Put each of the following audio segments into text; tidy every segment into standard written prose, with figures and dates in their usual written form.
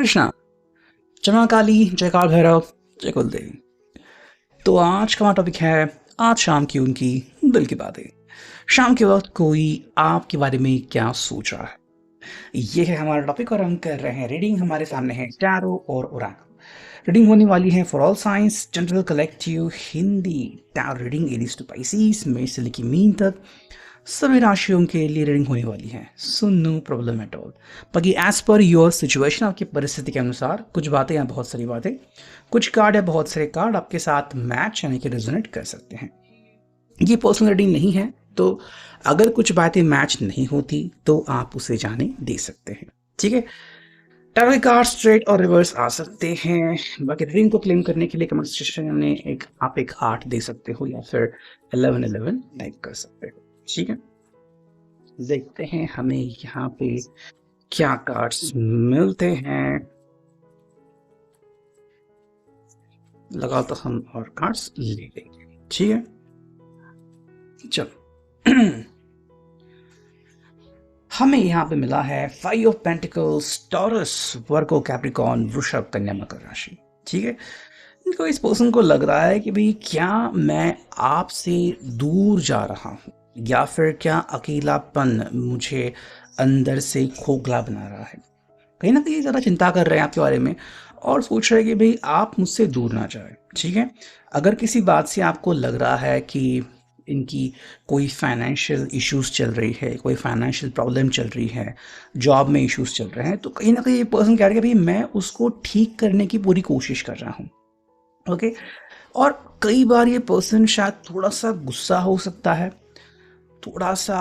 कृष्णा, जय मां काली, जय काल भैरव, जय कुल देवी। तो आज का हमारा टॉपिक है आज शाम की उनकी दिल की बातें। शाम के वक्त कोई आपके बारे में क्या सोच रहा है, ये है हमारा टॉपिक और हम कर रहे हैं रीडिंग। हमारे सामने है टैरो और ओरेकल। रीडिंग होने वाली है for all science, general, collective, Hindi. Tarot reading Aries to Pisces, मेष से लेकर मीन तक सभी राशियों के लिए रीडिंग होने वाली है। So no problem at all. बाकी एज पर योर सिचुएशन, आपकी परिस्थिति के अनुसार कुछ बातें या बहुत सारी बातें, कुछ कार्ड या बहुत सारे कार्ड आपके साथ मैच यानी कि रेजोनेट कर सकते हैं। ये पर्सनल रीडिंग नहीं है, तो अगर कुछ बातें मैच नहीं होती तो आप उसे जाने दे सकते हैं। ठीक है, टैरो के कार्ड स्ट्रेट और रिवर्स आ सकते हैं। बाकी रीडिंग को क्लेम करने के लिए कमेंट सेक्शन में आप एक 8 दे सकते हो या फिर 11 टाइप कर सकते हो। ठीक है, देखते हैं हमें यहाँ पे क्या कार्ड्स मिलते हैं। लगा तो हम और कार्ड्स ले लेंगे। ठीक है, चलो। हमें यहाँ पे मिला है 5 of pentacles, taurus, Virgo, Capricorn, वृषभ, कन्या, मकर राशि। ठीक है, इनको इस पर्सन को लग रहा है कि भाई क्या मैं आपसे दूर जा रहा हूँ या फिर क्या अकेलापन मुझे अंदर से खोखला बना रहा है। कहीं ना कहीं ज़्यादा चिंता कर रहे हैं आपके बारे में और सोच रहे हैं कि भाई आप मुझसे दूर ना जाए। ठीक है, अगर किसी बात से आपको लग रहा है कि इनकी कोई फाइनेंशियल इश्यूज चल रही है, कोई फाइनेंशियल प्रॉब्लम चल रही है, जॉब में इश्यूज चल रहे हैं, तो कहीं ना कहीं ये पर्सन कह रहा है कि भाई मैं उसको ठीक करने की पूरी कोशिश कर रहा हूँ। ओके, और कई बार ये पर्सन शायद थोड़ा सा गुस्सा हो सकता है, थोड़ा सा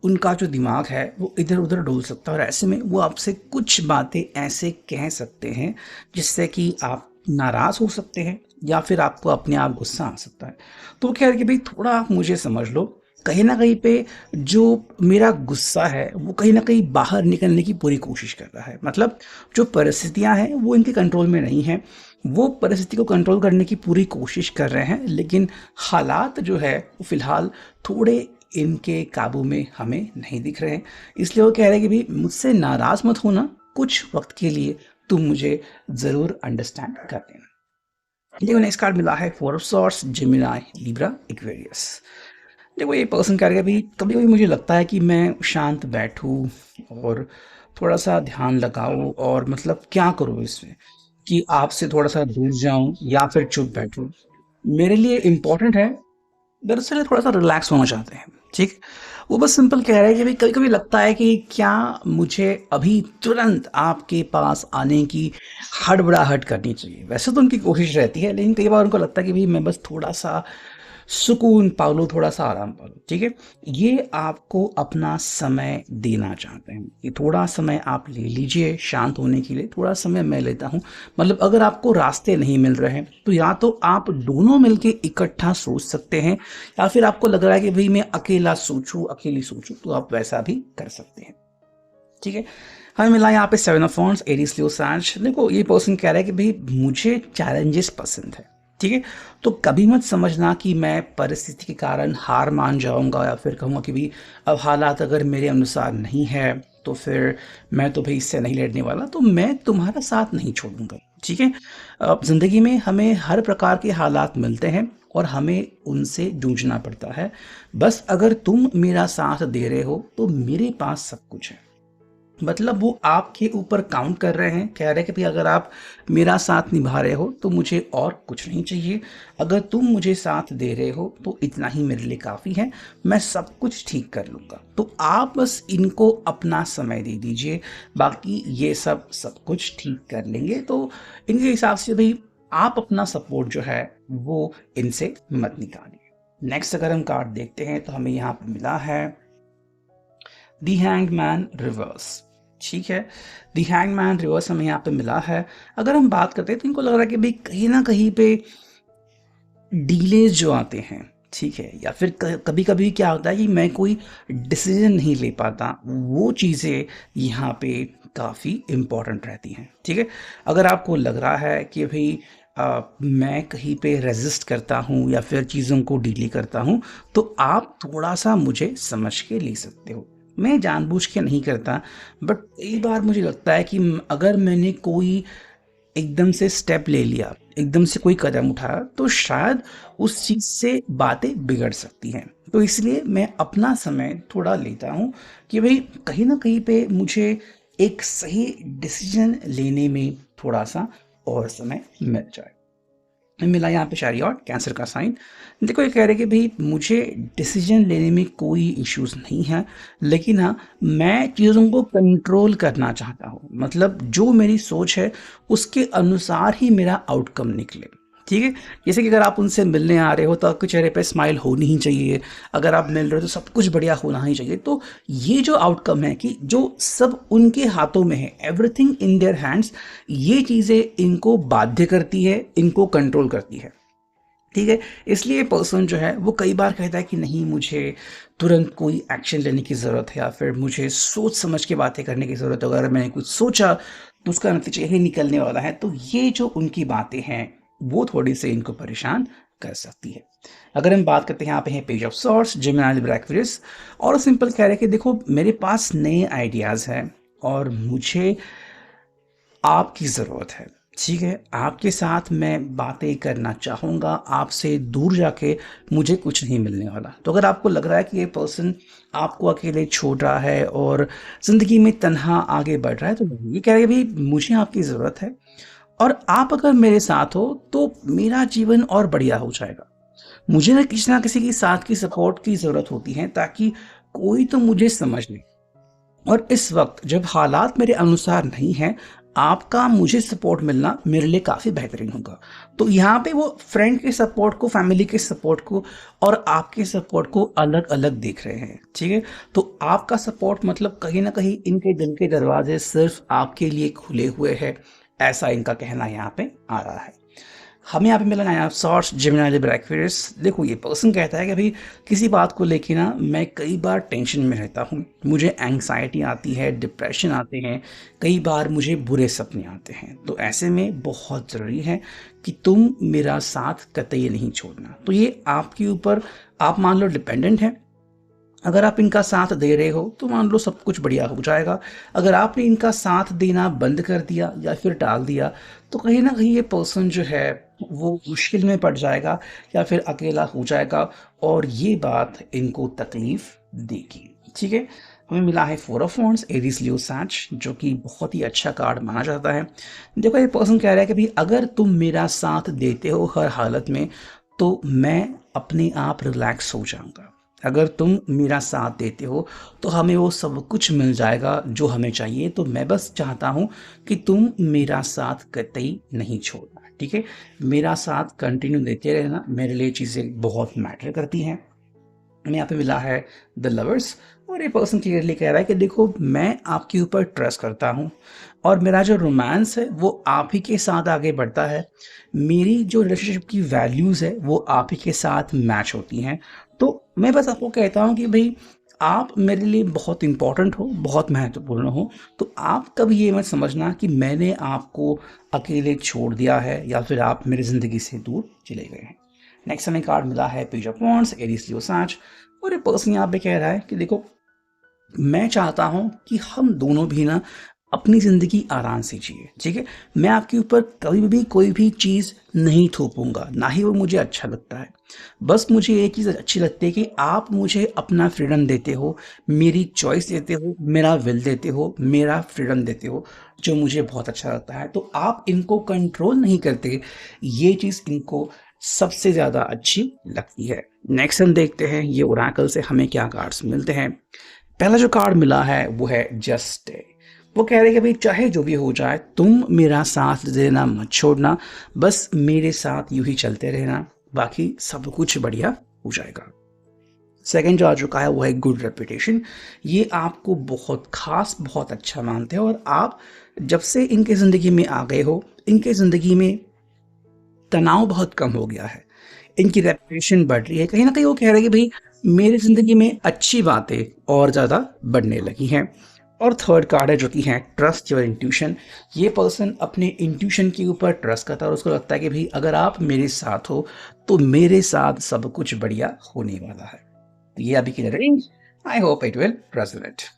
उनका जो दिमाग है वो इधर उधर डोल सकता है और ऐसे में वो आपसे कुछ बातें ऐसे कह सकते हैं जिससे कि आप नाराज़ हो सकते हैं या फिर आपको अपने आप गुस्सा आ सकता है। तो खैर कि भाई थोड़ा आप मुझे समझ लो, कहीं ना कहीं पे जो मेरा गुस्सा है वो कहीं ना कहीं बाहर निकलने की पूरी कोशिश कर रहा है। मतलब जो परिस्थितियां हैं वो इनके कंट्रोल में नहीं है, वो परिस्थिति को कंट्रोल करने की पूरी कोशिश कर रहे हैं, लेकिन हालात जो है वो फिलहाल थोड़े इनके काबू में हमें नहीं दिख रहे हैं। इसलिए वो कह रहे हैं कि भाई मुझसे नाराज मत होना, कुछ वक्त के लिए तुम मुझे ज़रूर अंडरस्टैंड कर देना। देखो नेक्स्ट कार्ड मिला है 4 of swords, Gemini, Libra, Aquarius. देखो ये पर्सन कह रहा है भाई कभी कभी मुझे लगता है कि मैं शांत बैठूं और थोड़ा सा ध्यान लगाऊं और मतलब क्या करूं इसमें कि आपसे थोड़ा सा दूर जाऊं या फिर चुप बैठूं, मेरे लिए इम्पोर्टेंट है। दरअसल ये थोड़ा सा रिलैक्स होना चाहते हैं। ठीक, वो बस सिंपल कह रहे हैं कि भाई कभी कभी लगता है कि क्या मुझे अभी तुरंत आपके पास आने की हड़बड़ाहट करनी चाहिए। वैसे तो उनकी कोशिश रहती है, लेकिन कई बार उनको लगता है कि भाई मैं बस थोड़ा सा सुकून पा लो, थोड़ा सा आराम पा लो। ठीक है, ये आपको अपना समय देना चाहते हैं कि थोड़ा समय आप ले लीजिए शांत होने के लिए, थोड़ा समय मैं लेता हूँ। मतलब अगर आपको रास्ते नहीं मिल रहे हैं तो या तो आप दोनों मिलके इकट्ठा सोच सकते हैं, या फिर आपको लग रहा है कि भाई मैं अकेला सोचूं, अकेली सोचूं, तो आप वैसा भी कर सकते हैं। ठीक है, हमें मिला यहाँ पे 7 ऑफ वॉन्ड्स, एरीज, लियो, सैज। देखो ये पर्सन कह रहा है कि भाई मुझे चैलेंजेस पसंद है। ठीक है, तो कभी मत समझना कि मैं परिस्थिति के कारण हार मान जाऊंगा या फिर कहूँगा कि भाई अब हालात अगर मेरे अनुसार नहीं है तो फिर मैं तो भाई इससे नहीं लड़ने वाला, तो मैं तुम्हारा साथ नहीं छोड़ूंगा। ठीक है, जिंदगी में हमें हर प्रकार के हालात मिलते हैं और हमें उनसे जूझना पड़ता है। बस अगर तुम मेरा साथ दे रहे हो तो मेरे पास सब कुछ है। मतलब वो आपके ऊपर काउंट कर रहे हैं, कह रहे हैं कि भाई अगर आप मेरा साथ निभा रहे हो तो मुझे और कुछ नहीं चाहिए। अगर तुम मुझे साथ दे रहे हो तो इतना ही मेरे लिए काफ़ी है, मैं सब कुछ ठीक कर लूँगा। तो आप बस इनको अपना समय दे दीजिए, बाकी ये सब कुछ ठीक कर लेंगे। तो इनके हिसाब से भाई आप अपना सपोर्ट जो है वो इनसे मत निकालिए। नेक्स्ट अगर हम कार्ड देखते हैं तो हमें यहाँ पे मिला है दी हैंग्ड मैन रिवर्स। ठीक है, दी हैंग मैन रिवर्स हमें यहाँ पे मिला है। अगर हम बात करते हैं तो इनको लग रहा है कि भाई कहीं ना कहीं पे डीलेज जो आते हैं, ठीक है, या फिर कभी कभी क्या होता है कि मैं कोई डिसीजन नहीं ले पाता, वो चीज़ें यहाँ पे काफ़ी इम्पोर्टेंट रहती हैं। ठीक है, अगर आपको लग रहा है कि भाई मैं कहीं पे रेजिस्ट करता हूँ या फिर चीज़ों को डीले करता हूँ, तो आप थोड़ा सा मुझे समझ के ले सकते हो। मैं जानबूझ के नहीं करता, बट कई बार मुझे लगता है कि अगर मैंने कोई एकदम से स्टेप ले लिया, एकदम से कोई कदम उठाया, तो शायद उस चीज़ से बातें बिगड़ सकती हैं। तो इसलिए मैं अपना समय थोड़ा लेता हूँ कि भई कहीं न कहीं पे मुझे एक सही डिसीज़न लेने में थोड़ा-सा और समय मिल जाए। मिला यहाँ पे चैरियट कैंसर का साइन। देखो ये कह रहे हैं कि भाई मुझे डिसीजन लेने में कोई इश्यूज नहीं है, लेकिन हाँ मैं चीज़ों को कंट्रोल करना चाहता हूँ। मतलब जो मेरी सोच है उसके अनुसार ही मेरा आउटकम निकले। ठीक है, जैसे कि अगर आप उनसे मिलने आ रहे हो तो आपके चेहरे पे स्माइल होनी ही चाहिए। अगर आप मिल रहे हो तो सब कुछ बढ़िया होना ही चाहिए। तो ये जो आउटकम है कि जो सब उनके हाथों में है, एवरीथिंग इन देयर हैंड्स, ये चीज़ें इनको बाध्य करती है, इनको कंट्रोल करती है। ठीक है, इसलिए पर्सन जो है वो कई बार कहता है कि नहीं, मुझे तुरंत कोई एक्शन लेने की ज़रूरत है, या फिर मुझे सोच समझ के बातें करने की ज़रूरत है। अगर मैंने कुछ सोचा तो उसका नतीजा यही निकलने वाला है। तो ये जो उनकी बातें हैं वो थोड़ी सी इनको परेशान कर सकती है। अगर हम बात करते हैं, यहाँ पे है page of swords, Gemini Libra Aquarius, और सिंपल कह रहे हैं कि देखो मेरे पास नए आइडियाज़ हैं और मुझे आपकी ज़रूरत है। ठीक है, आपके साथ मैं बातें करना चाहूँगा, आपसे दूर जाके मुझे कुछ नहीं मिलने वाला। तो अगर आपको लग रहा है कि ये पर्सन आपको अकेले छोड़ रहा है और ज़िंदगी में तन्हा आगे बढ़ रहा है, तो ये कह रहे हैं भाई मुझे आपकी ज़रूरत है, और आप अगर मेरे साथ हो तो मेरा जीवन और बढ़िया हो जाएगा। मुझे ना किसी की साथ की सपोर्ट की ज़रूरत होती है, ताकि कोई तो मुझे समझ ले। और इस वक्त जब हालात मेरे अनुसार नहीं हैं, आपका मुझे सपोर्ट मिलना मेरे लिए काफ़ी बेहतरीन होगा। तो यहाँ पे वो फ्रेंड के सपोर्ट को, फैमिली के सपोर्ट को और आपके सपोर्ट को अलग अलग देख रहे हैं। ठीक है, तो आपका सपोर्ट मतलब कहीं ना कहीं इनके दिल के दरवाजे सिर्फ आपके लिए खुले हुए हैं, ऐसा इनका कहना यहाँ पे आ रहा है। हमें यहाँ पे मिला नया सॉर्ट्स, जेमिनी लिब्रा एक्वेरियस। देखो ये पर्सन कहता है कि भाई किसी बात को लेके ना मैं कई बार टेंशन में रहता हूँ, मुझे एंग्जाइटी आती है, डिप्रेशन आते हैं, कई बार मुझे बुरे सपने आते हैं। तो ऐसे में बहुत ज़रूरी है कि तुम मेरा साथ कतई नहीं छोड़ना। तो ये आपके ऊपर, आप मान लो डिपेंडेंट है। अगर आप इनका साथ दे रहे हो तो मान लो सब कुछ बढ़िया हो जाएगा। अगर आपने इनका साथ देना बंद कर दिया या फिर टाल दिया, तो कहीं ना कहीं ये पर्सन जो है वो मुश्किल में पड़ जाएगा या फिर अकेला हो जाएगा, और ये बात इनको तकलीफ देगी। ठीक है, हमें मिला है four of wands, Aries Leo सैज, जो कि बहुत ही अच्छा कार्ड माना जाता है। देखो ये पर्सन कह रहा है कि भाई अगर तुम मेरा साथ देते हो हर हालत में, तो मैं अपने आप रिलैक्स हो जाऊंगा। अगर तुम मेरा साथ देते हो तो हमें वो सब कुछ मिल जाएगा जो हमें चाहिए। तो मैं बस चाहता हूँ कि तुम मेरा साथ कतई नहीं छोड़ना। ठीक है, मेरा साथ कंटिन्यू देते रहना, मेरे लिए चीज़ें बहुत मैटर करती हैं। हमें यहाँ पे मिला है द लवर्स, और ये पर्सन क्लियरली कह रहा है कि देखो मैं आपके ऊपर ट्रस्ट करता हूँ, और मेरा जो रोमांस है वो आप ही के साथ आगे बढ़ता है। मेरी जो रिलेशनशिप की वैल्यूज़ है वो आप ही के साथ मैच होती हैं। तो मैं बस आपको कहता हूँ कि भाई आप मेरे लिए बहुत इंपॉर्टेंट हो, बहुत महत्वपूर्ण हो। तो आप कभी ये मत समझना कि मैंने आपको अकेले छोड़ दिया है या फिर आप मेरी ज़िंदगी से दूर चले गए हैं। नेक्स्ट हमें कार्ड मिला है पेज ऑफ वॉन्ड्स, एरीज लियो साँच, और ये पर्सन यहाँ पे कह रहा है कि देखो मैं चाहता हूं कि हम दोनों भी ना अपनी ज़िंदगी आराम से जिए। ठीक है, मैं आपके ऊपर कभी भी कोई भी चीज़ नहीं थोपूंगा, ना ही वो मुझे अच्छा लगता है। बस मुझे एक चीज़ अच्छी लगती है कि आप मुझे अपना फ्रीडम देते हो, मेरी चॉइस देते हो, मेरा विल देते हो, मेरा फ्रीडम देते हो, जो मुझे बहुत अच्छा लगता है। तो आप इनको कंट्रोल नहीं करते, ये चीज़ इनको सबसे ज़्यादा अच्छी लगती है। नेक्स्ट हम देखते हैं ये ओरेकल से हमें क्या कार्ड्स मिलते हैं। पहला जो कार्ड मिला है वो है जस्ट स्टे। वो कह रहे हैं कि भाई चाहे जो भी हो जाए तुम मेरा साथ देना मत छोड़ना, बस मेरे साथ यूं ही चलते रहना, बाकी सब कुछ बढ़िया हो जाएगा। सेकंड जो आ चुका है वो है गुड रेपुटेशन। ये आपको बहुत खास, बहुत अच्छा मानते हैं, और आप जब से इनके ज़िंदगी में आ गए हो, इनके ज़िंदगी में तनाव बहुत कम हो गया है, इनकी रेपुटेशन बढ़ रही है। कहीं ना कहीं वो कह रहे हैं कि भाई मेरी ज़िंदगी में अच्छी बातें और ज़्यादा बढ़ने लगी हैं। और थर्ड कार्ड है जो कि है ट्रस्ट योर इंट्यूशन। ये पर्सन अपने इंट्यूशन के ऊपर ट्रस्ट करता है और उसको लगता है कि भाई अगर आप मेरे साथ हो तो मेरे साथ सब कुछ बढ़िया होने वाला है। तो ये अभी की range I hope it will resonate.